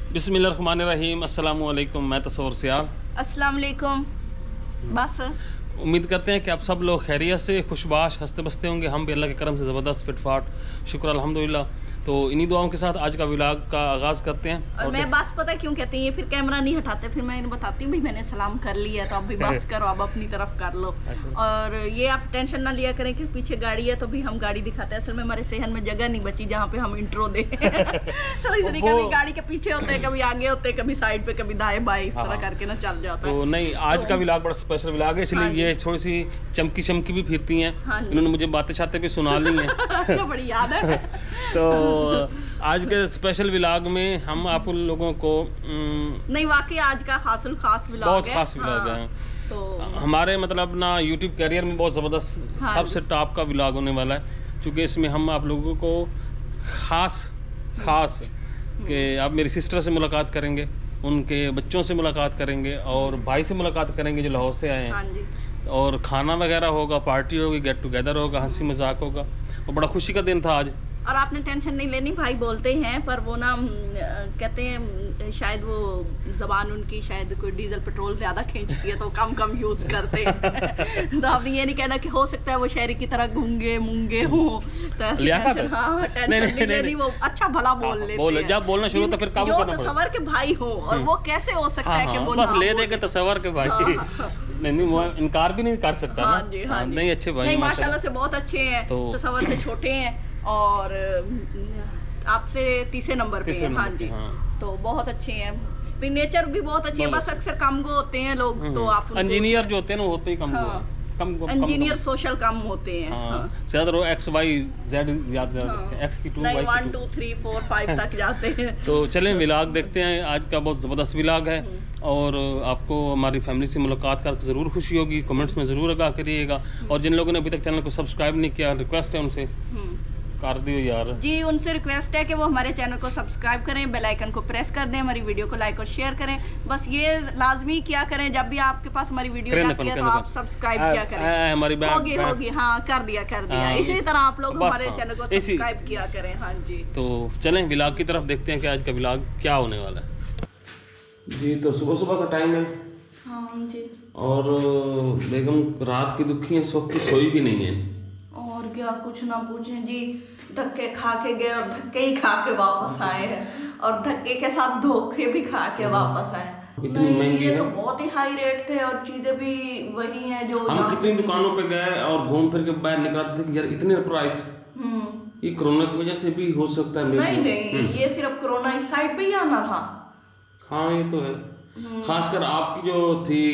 बिस्मिल्लाहिर्रहमानिर्रहीम। अस्सलाम वालेकुम। मैं तस्वर सियाल। अस्सलाम वालेकुम। बस उम्मीद करते हैं कि आप सब लोग खैरियत से खुशबाश हंसते बसते होंगे। हम भी अल्लाह के करम से ज़बरदस्त फिटफाट शुक्र अल्हम्दुलिल्लाह। तो इन्हीं दुआओं के साथ आज का व्लॉग का आगाज़ करते हैं। और मैं बस पता क्यों कहती है, फिर कैमरा नहीं हटाते, फिर मैं इन्हें बताती हूँ भाई मैंने सलाम कर लिया तो अब भी बस करो, अब अपनी तरफ कर लो। और ये आप टेंशन ना लिया करें कि पीछे गाड़ी है तो भी हम गाड़ी दिखाते हैं। असल में हमारे सेहन में जगह नहीं बची जहाँ पे हम इंट्रो दे तो इसलिए कभी गाड़ी के पीछे होते हैं, कभी आगे होते हैं, कभी साइड पे, कभी दाएं बाएं, इस तरह करके ना चल जाता है। तो नहीं, आज का व्लॉग बड़ा स्पेशल व्लॉग है, इसलिए ये थोड़ी सी चमकी चमकी भी फिरती हैं। इन्होंने मुझे बातें छाते पे सुना ली हैं। अच्छा, बड़ी याद है। तो आज के स्पेशल व्लॉग में हम आप लोगों को नहीं, वाकई आज का खास व्लॉग बहुत है। खास व्लॉग है। तो हमारे मतलब ना यूट्यूब कैरियर में बहुत ज़बरदस्त सबसे टॉप का व्लॉग होने वाला है, क्योंकि इसमें हम आप लोगों को खास कि आप मेरी सिस्टर से मुलाकात करेंगे, उनके बच्चों से मुलाकात करेंगे और भाई से मुलाकात करेंगे जो लाहौर से आए हैं। हाँ जी। और खाना वगैरह होगा, पार्टी होगी, गेट टुगेदर होगा, हंसी मजाक होगा और बड़ा खुशी का दिन था आज। और आपने टेंशन नहीं लेनी, भाई बोलते हैं पर वो ना कहते हैं शायद वो ज़बान उनकी शायद कोई डीजल पेट्रोल ज़्यादा खींचती है तो कम यूज़ करते हैं। तो आपने ये नहीं कहना कि हो सकता है वो शहरी की तरह गूंगे मूंगे हो, तो ऐसे टेंशन नहीं लेनी, वो अच्छा भला बोल लेते हैं। जब बोलना शुरू तो फिर काबू करना पड़ेगा। तस्वर के भाई हो और वो कैसे हो सकता है कि वो बस ले देंगे तस्वर के भाई। नहीं वो इनकार भी नहीं कर सकता। हाँ जी, हाँ जी। नहीं अच्छे भाई, नहीं माशाल्लाह से बहुत अच्छे हैं, तस्वर से छोटे हैं और आपसे तीसरे नंबर पे हैं। हाँ जी, तो बहुत अच्छे हैं, नेचर भी बहुत अच्छी है। बस अक्सर कम गो होते हैं लोग, तो आप इंजीनियर जो होते हैं ना होते ही कम इंजीनियर सोशल कम होते हैं। ज्यादा रो एक्स वाई जेड याद एक्स की 2 वाई 1 2 3 4 5 तक जाते हैं। तो चलें व्लॉग देखते हैं। आज का बहुत ज़बरदस्त व्लॉग है और आपको हमारी फैमिली से मुलाकात करके ज़रूर खुशी होगी। कमेंट्स में ज़रूर आगाह करिएगा और जिन लोगों ने अभी तक चैनल को सब्सक्राइब नहीं किया, रिक्वेस्ट है उनसे कर दियो यार जी, उनसे रिक्वेस्ट है कि वो हमारे चैनल को सब्सक्राइब करें, बेल आइकन को प्रेस कर दें, हमारी वीडियो को लाइक और शेयर करें। बस ये लाजमी क्या करें, जब भी आपके पास हमारी वीडियो जाती है तो आप सब्सक्राइब क्या करें। हमारी होगी हाँ, कर दिया। इसी तरह आप लोग हमारे चैनल को सब्सक्राइब किया करें। हाँ जी, तो चलें व्लॉग की तरफ देखते हैं कि आज का व्लॉग क्या होने वाला है। जी तो सुबह का टाइम है। हाँ जी। और बेगम रात की दुखी है, सुख की सोई भी नहीं है। और क्या, कुछ ना पूछें जी, धक्के खा के गए और धक्के ही खा के वापस आए हैं और धक्के के साथ धोखे भी खा के वापस आए। इतनी महंगी है, तो बहुत ही हाई रेट थे और चीजें भी वही हैं जो हम कितनी दुकानों पे गए और घूम फिर के बाहर निकलते थे कि यार इतने प्राइस। ये कोरोना की वजह से भी हो सकता है। नहीं, ये सिर्फ कोरोना इस साइड पे ही आना था। हाँ ये तो है। खासकर आपकी जो थी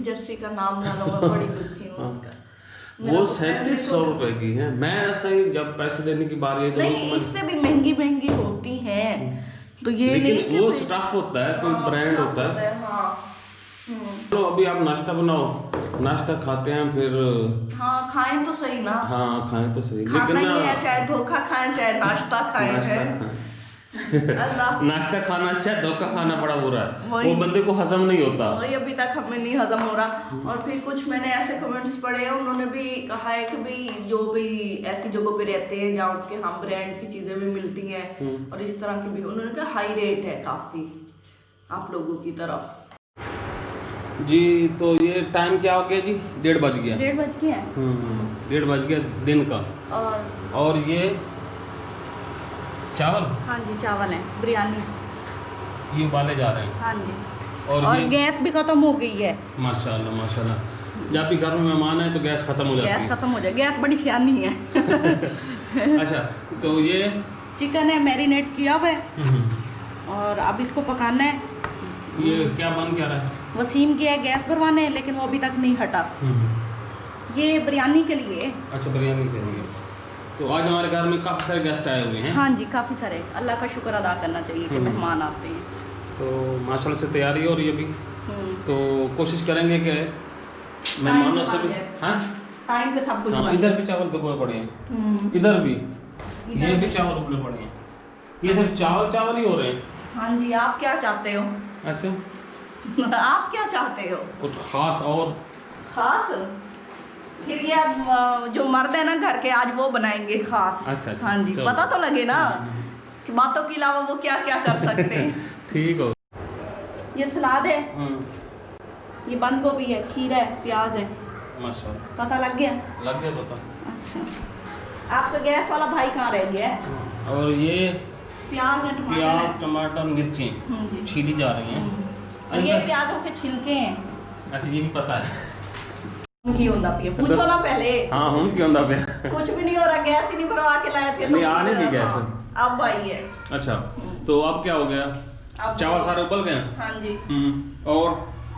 जर्सी का नाम ना लो, मैं बड़ी दुखी हूँ उसका। वो 3700 रुपए की है। मैं ऐसा ही जब पैसे देने की बारी है नहीं, इससे भी महंगी होती है। तो ये नहीं वो स्टफ होता है, कोई ब्रांड होता है। तो अभी आप नाश्ता बनाओ, नाश्ता खाते हैं फिर। हाँ खाएं तो सही ना। हाँ खाएं तो सही, लेकिन है चाहे धोखा खाएं चाहे नाश्ता खाएं। नाश्ता खाना अच्छा है, धोखा खाना बड़ा बुरा है, वो बंदे को हजम नहीं होता। वही अभी तक हमें नहीं हजम हो रहा। और फिर कुछ मैंने ऐसे कमेंट्स पढ़े हैं, उन्होंने भी कहा है कि भाई जो भी ऐसी जगहों पे रहते हैं जहाँ उनके हम ब्रांड की चीजें भी मिलती हैं और इस तरह की भी, उन्होंने कहा हाई रेट है काफी आप लोगों की तरफ। जी तो ये टाइम क्या हो गया जी? 1:30 बज गया। 1:30 बज गया। 1:30 बज गया दिन का। और ये चावल, हाँ जी चावल है, बिरयानी ये उबाले जा रहे हैं। हाँ जी। और गैस भी खत्म हो गई है। माशाल्लाह माशाल्लाह। जब भी घर में मेहमान है तो गैस खत्म हो जाती है। गैस खत्म हो जाए, गैस बड़ी सियानी है। अच्छा तो ये चिकन है, मैरिनेट किया हुआ है और अब इसको पकाना है। ये क्या बन क्या रहा है? वसीम गया है गैस भरवाने, लेकिन वो अभी तक नहीं हटा। ये बिरयानी के लिए। अच्छा बिरयानी के लिए। तो आज हमारे घर में काफ़ी सारे गेस्ट आए हुए हैं। हाँ जी काफ़ी सारे, अल्लाह का शुक्र अदा करना चाहिए कि मेहमान आते हैं। तो माशाल्लाह से तैयारी हो रही है अभी। तो कोशिश करेंगे कि मेहमानों से भी टाइम पे सब कुछ। इधर भी चावल भिगोए पड़े हैं, इधर भी ये भी चावल उबले पड़े हैं। ये सिर्फ चावल ही हो रहे हैं। हाँ जी, आप क्या चाहते हो? अच्छा आप क्या चाहते हो? कुछ खास और खास फिर ये अब जो मर्द है ना घर के, आज वो बनाएंगे खास। अच्छा, हाँ जी, पता तो लगे ना। कि बातों के अलावा वो क्या क्या कर सकते हैं। ठीक हो। ये सलाद है, ये बंद गोभी है, खीरा है, प्याज है। माशाल्लाह, पता लग गया? लग गया पता। अच्छा, आपका गैस वाला भाई कहाँ रह गया है? और ये प्याज है, टमाटर प्याज, है। टमाटर, मिर्ची जी। छीली जा रही हैं। और ये प्याजों के छिलके हैं। अच्छा, ये भी पता है। की होंदा पिया, पूछो ना पहले। हाँ, हम क्यों होंदा पे? कुछ भी नहीं हो रहा, गैस ही नहीं भरवा के लाए थे। नहीं, आ नहीं थी गैस। अब आई है। अच्छा, तो अब क्या हो गया? अब चावल सारे उबल गए? हाँ जी।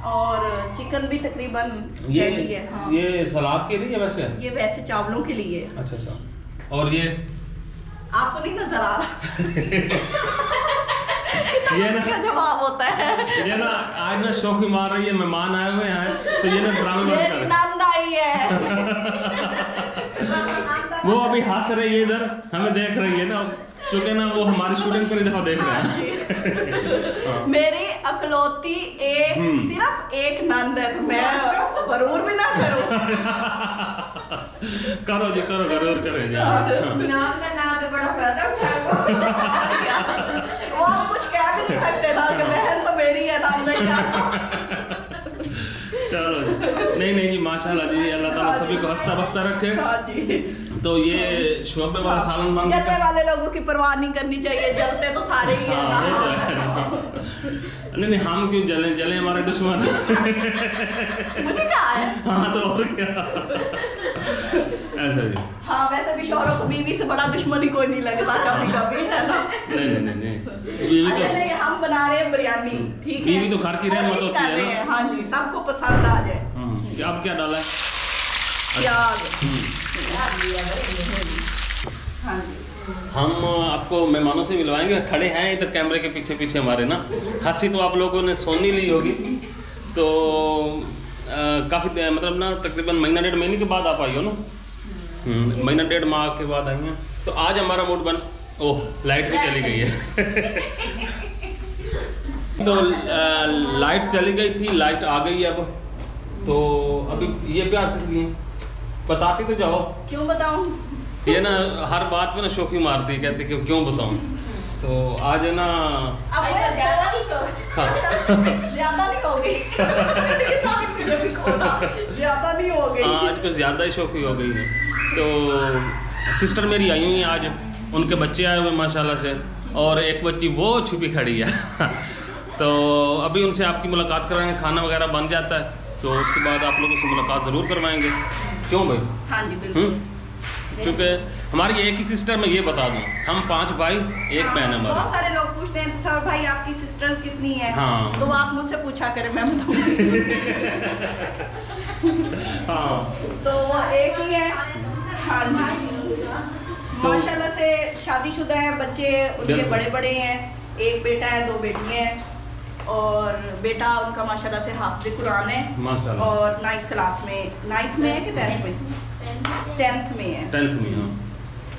और चिकन भी तकरीबन ये रेडी है। हाँ। ये सलाद के लिए वैसे? ये वैसे चावलों के लिए। अच्छा अच्छा। और ये आपको नहीं नजर आ रहा? ये ना क्या जवाब होता है? ये ना आज ना शौकी मार रही है, मेहमान आए हुए हैं तो ये ना ड्रामे ये बंद कर। नंद आई है। वो अभी हंस रही है इधर, हमें देख रही है ना, क्योंकि ना वो हमारी शूटिंग पहली दफा देख रहे हैं। हाँ। मेरी अकलौती एक सिर्फ एक नंद है, तो मैं जरूर भी ना करूं। करो जी, करो, जरूर करें जी। हाँ। नाम का नाम तो बड़ा फायदा उठाया। वो आप कुछ कह भी नहीं सकते ना कि बहन तो मेरी है, नाम में क्या। चलो जी, नहीं जी, माशाल्लाह जी, अल्लाह ताला सभी को हंसता बसता रखे। हाँ जी। तो ये शोरबे वाला सालन बन जलने वाले लोगों की परवाह नहीं करनी चाहिए, जलते तो सारे ही हैं हाँ, ना। वो तो है। नहीं, हम क्यों जले? जले हमारे दुश्मन। मुझे क्या है? हाँ, तो और क्या। ऐसा जी। हाँ, वैसे भी शौहरों को बीवी से बड़ा दुश्मन ही कोई नहीं लगता कभी कभी, है ना? नहीं, बीवी अच्छा, तो नहीं, हम बना रहे हैं बिरयानी, ठीक है? बीवी तो घर की रहमत कोशिश होती कर है रहे ना। हैं, हाँ जी, सबको पसंद आ जाए। अब क्या डाला है? प्याज। हाँ जी। हम आपको मेहमानों से मिलवाएंगे, खड़े हैं इधर कैमरे के पीछे पीछे हमारे ना। हंसी तो आप लोगों ने सुन ही ली होगी। तो काफ़ी मतलब ना तकरीबन महीना 1.5 महीने के बाद आप आई हो ना? महीना 1.5 माह के बाद आई हैं। तो आज हमारा मूड बन, ओह लाइट भी चली गई है। तो लाइट चली गई थी, लाइट आ गई है अब। तो अभी ये प्याज किस लिए बताती तो जाओ। क्यों बताऊं? ये ना हर बात पे ना शौकी मारती है, कहती कि क्यों बताऊं। तो आज है ना, अब मैं ज्यादा नहीं हो गई। ज्यादा नहीं हो गई। आज कुछ ज़्यादा ही शौकी हो गई है। तो सिस्टर मेरी आई हुई हैं आज, उनके बच्चे आए हुए माशाल्लाह से, और एक बच्ची वो छुपी खड़ी है। तो अभी उनसे आपकी मुलाकात कराएंगे, खाना वगैरह बन जाता है तो उसके बाद आप लोगों से मुलाकात ज़रूर करवाएंगे। क्यों भाई? हाँ जी, बिल्कुल। क्योंकि हमारी एक ही सिस्टर, मैं ये बता दूं, हम 5 भाई 1 बहन है हमारी। बहुत सारे लोग पूछते हैं सर भाई आपकी सिस्टर कितनी है? हाँ। तो आप मुझसे पूछा करें, मैं बताऊंगी। हाँ, तो वो एक ही है। हाँ जी। माशाल्लाह से शादीशुदा है, बच्चे उनके बड़े बड़े हैं, एक बेटा है, 2 बेटियां हैं। और बेटा उनका माशाल्लाह से हाफिज़ कुरान है माशाल्लाह। और 9th क्लास में, 9th में है कि 10th में? 10th में है। 10th में। हाँ।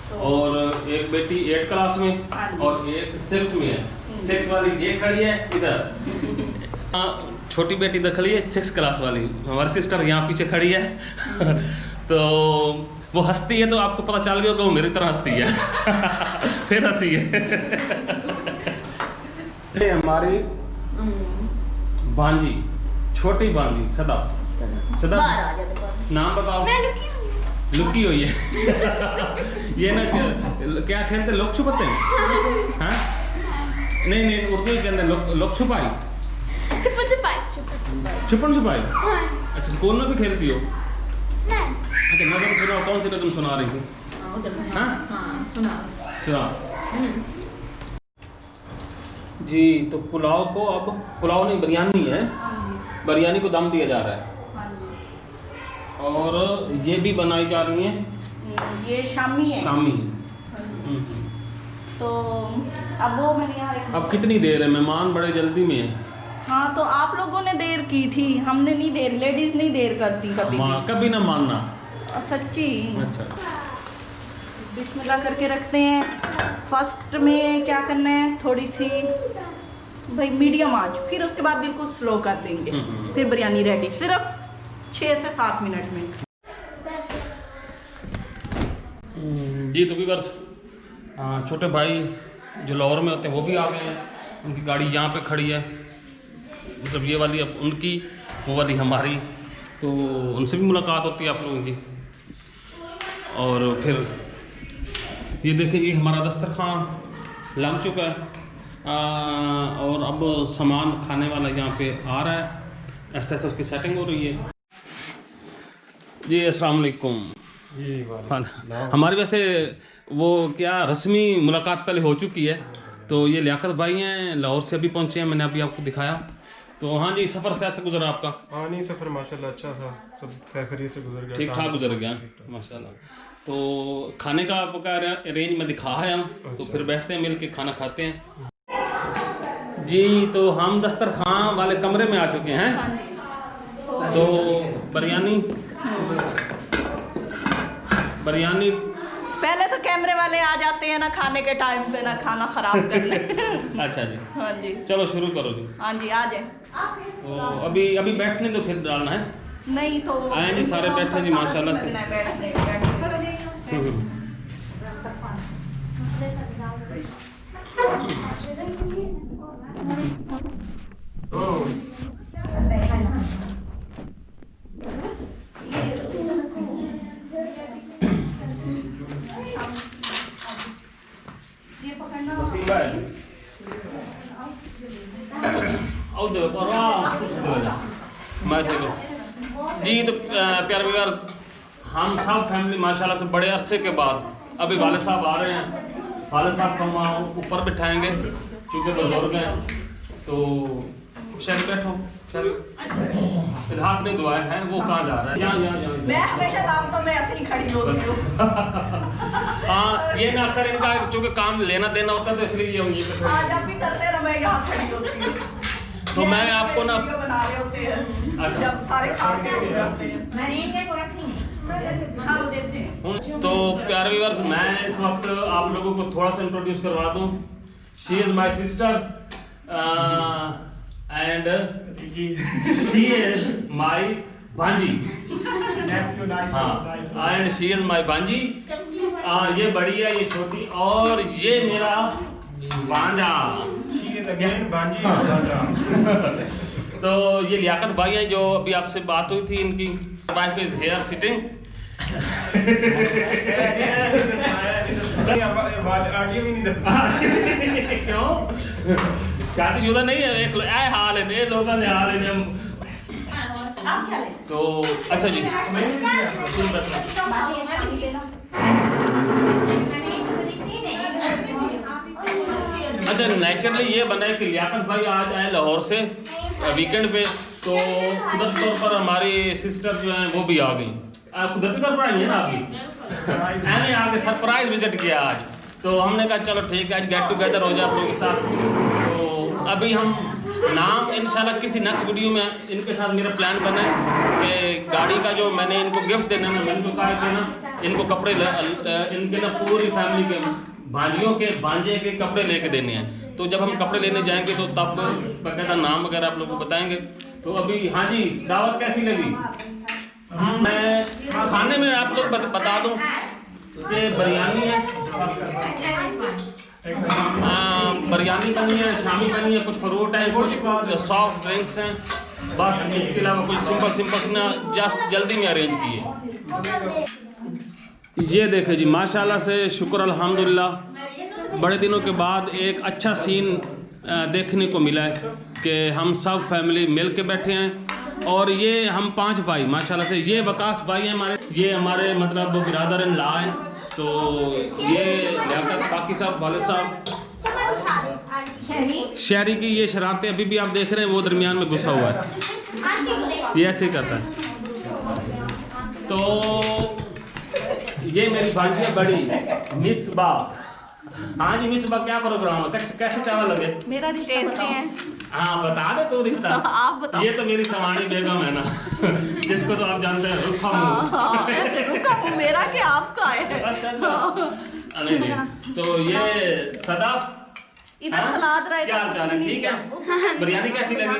तो और एक बेटी 8 क्लास में हाँ जी। और एक 6 में है। 6 वाली ये खड़ी है इधर। हाँ, छोटी बेटी इधर खड़ी है 6 क्लास वाली, हमारी सिस्टर यहाँ पीछे खड़ी है। तो वो हंसती है तो आपको पता चल गया कि वो मेरी तरह हंसती है। फिर हंसी है। ये हमारी भांजी, छोटी भांजी सदा। सदा नाम बताओ। लुकी हुई है। ये ना क्या खेलते, लोग छुपाते हैं? हाँ? नहीं, उर्दू के अंदर लोग छुपाई, छुपन छुपाई। अच्छा, स्कूल में भी खेलती हो? अच्छा, नज़म सुनाओ, कौन सी नज़म सुना रही थी? हाँ, सुना जी। तो पुलाव को, अब पुलाव नहीं बिरयानी है, बिरयानी को दम दिया जा रहा है। और ये भी बनाई जा रही है, ये शामी है। शामी। तो अब वो मेरे यहाँ अब कितनी देर है? मेहमान बड़े जल्दी में है। हाँ, तो आप लोगों ने देर की थी, हमने नहीं देर, लेडीज नहीं देर करती कभी भी। कभी ना मानना। सच्ची। अच्छा, बिस्मिल्लाह करके रखते हैं। फर्स्ट में क्या करना है, थोड़ी सी भाई मीडियम आंच, फिर उसके बाद बिल्कुल स्लो कर देंगे। फिर बिरयानी रेडी, सिर्फ 6 से 7 मिनट में। जी तो व्यूअर्स, छोटे भाई जो लाहौर में होते हैं वो भी आ गए हैं, उनकी गाड़ी यहाँ पे खड़ी है, मतलब ये वाली अब उनकी, वो वाली हमारी, तो उनसे भी मुलाकात होती है आप लोगों की। और फिर ये देखिए, ये हमारा दस्तरखान लग चुका है और अब सामान खाने वाला यहाँ पे आ रहा है, ऐसे ऐसे उसकी सेटिंग हो रही है। जी अस्सलाम वालेकुम। हमारी वैसे वो क्या रस्मी मुलाकात पहले हो चुकी है, तो ये लियाकत भाई हैं, लाहौर से अभी पहुंचे हैं, मैंने अभी आपको दिखाया। तो हाँ जी, सफ़र कैसे गुजरा आपका? हाँ नहीं, सफ़र माशाल्लाह अच्छा था, सब खैरियत से गुजर गया, ठीक ठाक गुजर गया माशाल्लाह। तो खाने का आपका अरेंज में दिखा है हम, तो फिर बैठते हैं मिल के खाना खाते हैं जी। तो हम दस्तरखान वाले कमरे में आ चुके हैं। तो बिरयानी पहले तो कैमरे वाले आ जाते हैं ना खाने के टाइम पे, ना खाना खराब करने। अच्छा जी, हाँ जी, चलो शुरू करो जी। हाँ जी, आ जाए। तो अभी बैठने दो, फिर डालना है। नहीं तो आए जी, सारे बैठे जी माशाल्लाह से। जी तो प्यारे व्यूअर, हम सब फैमिली माशाल्लाह से बड़े अरसे के बाद अभी वाले साहब आ रहे हैं। वाले साहब को हम ऊपर बिठाएंगे क्योंकि बुजुर्ग हैं। तो शायद बैठो, शायद हाथ नहीं धोया है, वो कहाँ जा रहा है? यहाँ मैं हमेशा दावतों में ऐसे ही खड़ी होती हूँ। हाँ, ये ना अक्सर इनका चूँकि काम लेना देना होता है, तो इसलिए ये जब भी करते हैं मैं यहाँ खड़ी होती हूँ। तो मैं आपको ना बना रहे होते हैं, जब सारे खा के हो जाते हैं, खा देते हैं। तो प्यारे व्यूअर्स, मैं इस वक्त आप लोगों को थोड़ा सा इंट्रोड्यूस करवा दूं। She is my sister and she is my भांजी। हाँ, एंड शी इज माय भांजी। ये बड़ी है, ये छोटी, और ये मेरा भांजा। तो ये लियाकत भाई हैं, जो अभी आपसे बात हुई थी, इनकी वाइफ इज हेयर सिटिंग। क्यों? शादीशुदा नहीं है, एक हाल है, ये लोगों ने हाल है हम। तो अच्छा जी, अच्छा नेचुरली ये बना है कि लियाकत भाई आज आए लाहौर से वीकेंड पे, तो कुदरती तौर पर हमारी सिस्टर जो हैं वो भी आ गई। कुदरती तौर पर आई है ना आपकी, मैंने आके सरप्राइज विजिट किया आज। तो हमने कहा चलो ठीक है, आज गेट टुगेदर हो जाए आप लोगों के साथ। तो अभी हम नाम इंशाल्लाह किसी नेक्स्ट वीडियो में इनके साथ मेरा प्लान बना है कि गाड़ी का जो मैंने इनको गिफ्ट देना है ना, मैंने तो कहा कि ना इनको कपड़े इनके ना पूरी फैमिली के भांजियों के भांजे के कपड़े लेके देने हैं। तो जब हम कपड़े लेने जाएंगे तो तब बकायदा नाम वगैरह आप लोगों को बताएंगे। तो अभी हाँ जी, दावत कैसी लगी? मैं खाने में आप लोग बता दूं, ये बिरयानी है, बिरयानी बनी है, शामी बनी है, कुछ फ्रूट है, कुछ सॉफ्ट ड्रिंक्स हैं, बस इसके अलावा कुछ सिंपल ना जस्ट जल्दी में अरेंज किए। ये देखे जी माशाल्लाह से, शुक्र अल्हम्दुलिल्लाह, बड़े दिनों के बाद एक अच्छा सीन देखने को मिला है कि हम सब फैमिली मिल के बैठे हैं। और ये हम 5 भाई माशाल्लाह से, ये वकास भाई हैं हमारे, ये हमारे मतलब बिरादर इन ला हैं। तो ये लियाकत बाकी साहब, वाले साहब, शहरी की ये शरारतें अभी भी आप देख रहे हैं, वो दरमियान में घुसा हुआ है, ये ऐसे ही करता है। तो ये मेरी भांजी है बड़ी, मिसबा। हाँ जी मिसबा, क्या प्रोग्राम है, कैसे चावल लगे? मेरा टेस्टी है। हाँ बता दे तो रिश्ता। आप बताओ। ये तो मेरी सवानी बेगम है ना, जिसको तो आप जानते हैं, रुखा मुंह। ऐसे रुखा मुंह मेरा कि आपका है? अच्छा नहीं, तो ये सदा इधर सलाद रहे, क्या हाल है? ठीक है। बिरयानी कैसी लगी?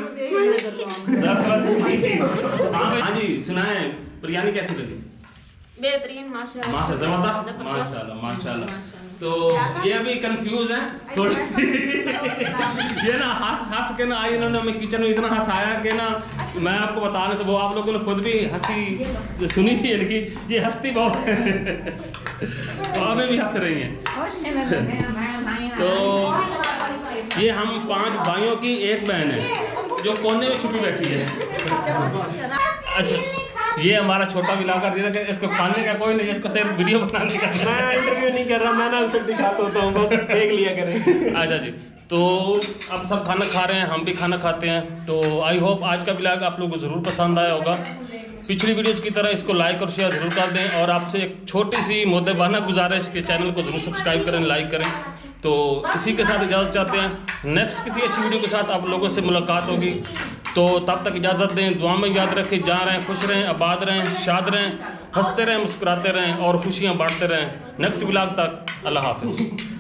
हाँ जी सुनाए, बिरयानी कैसी लगी? बेहतरीन, माशाल्लाह, जबरदस्त, माशाल्लाह माशाल्लाह। तो ये अभी कंफ्यूज है थोड़ी ये ना हंस के ना आई, इन्होंने हमें किचन में इतना हंसाया कि ना मैं आपको बताने से वो आप लोगों ने खुद भी हंसी सुनी थी इनकी, ये हंसती बहुत है तो अभी भी हंस रही हैं। तो ये हम 5 भाइयों की एक बहन है जो कोने में छुपी बैठी है। अच्छा, ये हमारा छोटा ब्लॉगर जिसका इसको खाने का कोई नहीं, इसको सिर्फ वीडियो बनाने का। मैं इंटरव्यू नहीं कर रहा, मैं ना सिर्फ दिखाता होता हूँ, बस देख लिया करें। अच्छा जी, तो अब सब खाना खा रहे हैं, हम भी खाना खाते हैं। तो आई होप आज का ब्लॉग आप लोगों को ज़रूर पसंद आया होगा। पिछली वीडियोज़ की तरह इसको लाइक और शेयर ज़रूर कर दें, और आपसे एक छोटी सी मुद्देबाना गुजारिश के चैनल को ज़रूर सब्सक्राइब करें, लाइक करें। तो इसी के साथ इजाज़त चाहते हैं, नेक्स्ट किसी अच्छी वीडियो के साथ आप लोगों से मुलाकात होगी। तो तब तक इजाज़त दें, दुआ में याद रखें, जहाँ रहें खुश रहें, आबाद रहें, शाद रहें, हंसते रहें, मुस्कुराते रहें और खुशियाँ बांटते रहें। नेक्स्ट ब्लॉग तक अल्लाह हाफिज़।